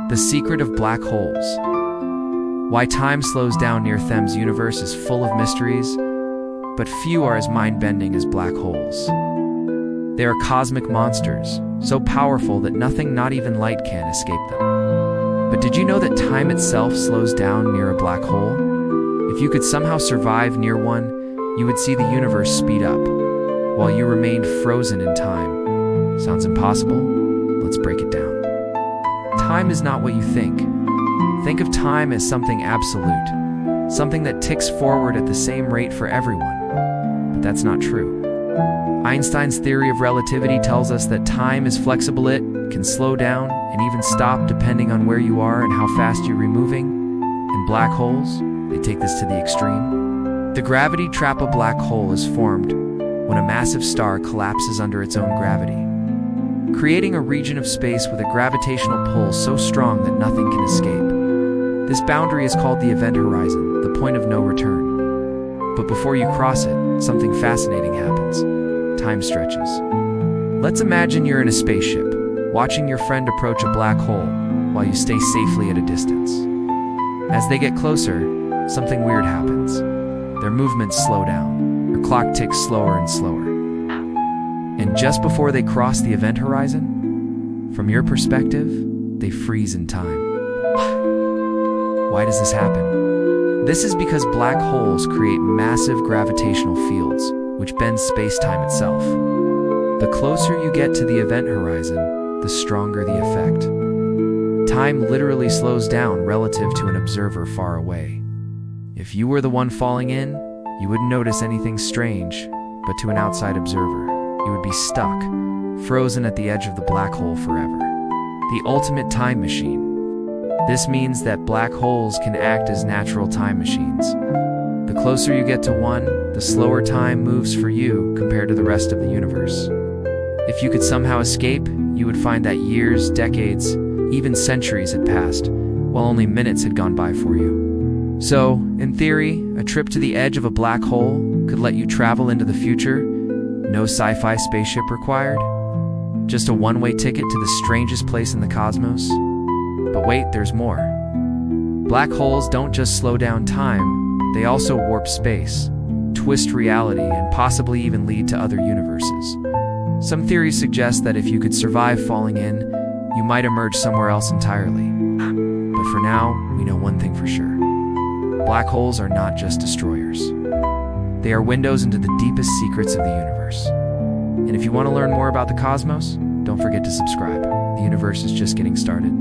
The secret of black holes. Why time slows down near Them's universe is full of mysteries, but few are as mind-bending as black holes. They are cosmic monsters, so powerful that nothing, not even light, can escape them. But did you know that time itself slows down near a black hole? If you could somehow survive near one, you would see the universe speed up, while you remained frozen in time. Sounds impossible? Let's break it down. Time is not what you think. Think of time as something absolute, something that ticks forward at the same rate for everyone. But that's not true. Einstein's theory of relativity tells us that time is flexible. It can slow down and even stop depending on where you are and how fast you're moving. In black holes, they take this to the extreme. The gravity trap. A black hole is formed when a massive star collapses under its own gravity, creating a region of space with a gravitational pull so strong that nothing can escape. This boundary is called the event horizon, the point of no return. But before you cross it, something fascinating happens. Time stretches. Let's imagine you're in a spaceship, watching your friend approach a black hole while you stay safely at a distance. As they get closer, something weird happens. Their movements slow down. Their clock ticks slower and slower. And just before they cross the event horizon, from your perspective, they freeze in time. Why does this happen? This is because black holes create massive gravitational fields, which bend space-time itself. The closer you get to the event horizon, the stronger the effect. Time literally slows down relative to an observer far away. If you were the one falling in, you wouldn't notice anything strange, but to an outside observer, you would be stuck, frozen at the edge of the black hole forever. The ultimate time machine. This means that black holes can act as natural time machines. The closer you get to one, the slower time moves for you compared to the rest of the universe. If you could somehow escape, you would find that years, decades, even centuries had passed, while only minutes had gone by for you. So, in theory, a trip to the edge of a black hole could let you travel into the future. No sci-fi spaceship required. Just a one-way ticket to the strangest place in the cosmos. But wait, there's more. Black holes don't just slow down time, they also warp space, twist reality, and possibly even lead to other universes. Some theories suggest that if you could survive falling in, you might emerge somewhere else entirely. But for now, we know one thing for sure. Black holes are not just destroyers. They are windows into the deepest secrets of the universe. And if you want to learn more about the cosmos, don't forget to subscribe. The universe is just getting started.